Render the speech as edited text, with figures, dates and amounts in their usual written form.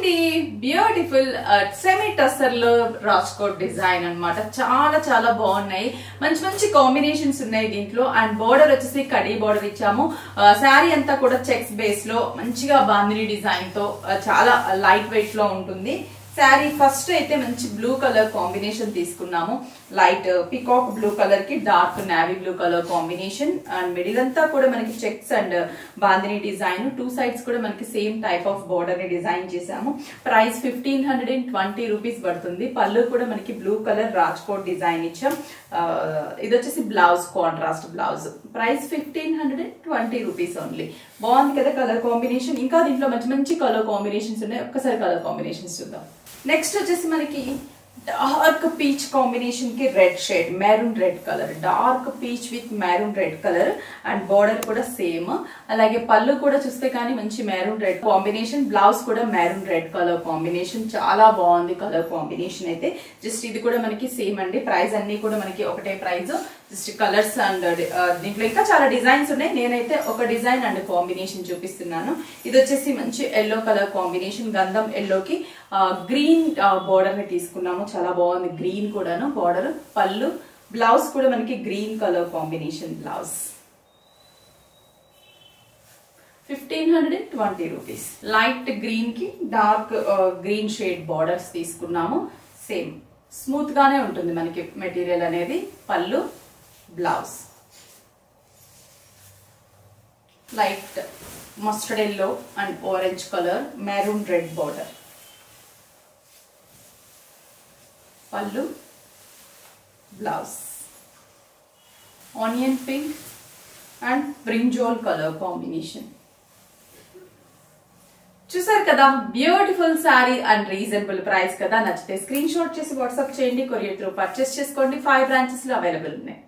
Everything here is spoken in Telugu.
ఇది బ్యూటిఫుల్ సెమీ టస్సర్ లో రాజ్కోట్ డిజైన్ అన్నమాట. చాలా చాలా బాగున్నాయి, మంచి మంచి కాంబినేషన్స్ ఉన్నాయి దీంట్లో. అండ్ బోర్డర్ వచ్చేసి కడీ బోర్డర్ ఇచ్చాము. శారీ అంతా కూడా చెక్స్ బేస్ లో మంచిగా బాందిని డిజైన్ తో చాలా లైట్ వెయిట్ లో ఉంటుంది. శారీ ఫస్ట్ అయితే మంచి బ్లూ కలర్ కాంబినేషన్ తీసుకున్నాము. లైట్ పికాక్ బ్లూ కలర్ కి dark navy blue colour combination. And middle అంతా కూడా మనకి checks and bandhani design. Two sides కూడా మనకి సేమ్ టైప్ ఆఫ్ బోర్డర్ ని డిజైన్ చేసాము. ప్రైస్ 1520 రూపీస్ పడుతుంది. పళ్ళు కూడా మనకి బ్లూ కలర్ రాజ్కోట్ డిజైన్ ఇచ్చాం. ఇది వచ్చేసి blouse, contrast blouse. Price 1520 rupees only. బాగుంది కదా కలర్ కాంబినేషన్. ఇంకా దీంట్లో మంచి మంచి కలర్ కాంబినేషన్స్ ఉన్నాయి. ఒక్కసారి కలర్ కాంబినేషన్స్ చూద్దాం. నెక్స్ట్ వచ్చేసి మనకి డార్క్ పీచ్ కాంబినేషన్ కి red shade, maroon red colour, dark peach with maroon red colour. And border కూడా సేమ్. అలాగే పళ్ళు కూడా చూస్తే కానీ మంచి మెరూన్ రెడ్ కాంబినేషన్. బ్లౌజ్ కూడా మెరూన్ రెడ్ కలర్ కాంబినేషన్. చాలా బాగుంది కలర్ కాంబినేషన్ అయితే. జస్ట్ ఇది కూడా మనకి సేమ్ అండి. ప్రైస్ అన్ని కూడా మనకి ఒకటే ప్రైస్. జస్ట్ కలర్స్ అండ్ దీంట్లో ఇంకా చాలా డిజైన్స్ ఉన్నాయి. నేనైతే ఒక డిజైన్ అండ్ కాంబినేషన్ చూపిస్తున్నాను. ఇది వచ్చేసి మంచి ఎల్లో కలర్ కాంబినేషన్. గంధం ఎల్లోకి గ్రీన్ బోర్డర్ ని తీసుకున్నాము. చాలా బాగుంది గ్రీన్ కూడాను బోర్డర్. పళ్ళు, బ్లౌజ్ కూడా మనకి green colour combination blouse. 1520 rupees. Light green కి డార్క్ గ్రీన్ షేడ్ బోర్డర్స్ తీసుకున్నాము. సేమ్ స్మూత్ గానే ఉంటుంది మనకి మెటీరియల్ అనేది. Pallu, blouse light mustard yellow and orange colour, maroon red border. Pallu, blouse onion pink and brinjal colour combination. చూసారు కదా, beautiful sari and reasonable price కదా. నచ్చితే స్క్రీన్ షాట్ చేసి వాట్సాప్ చేయండి. కొరియర్ త్రూ పర్చేస్ చేసుకోండి. 5 బ్రాంచెస్ లో అవైలబుల్ ఉన్నాయి.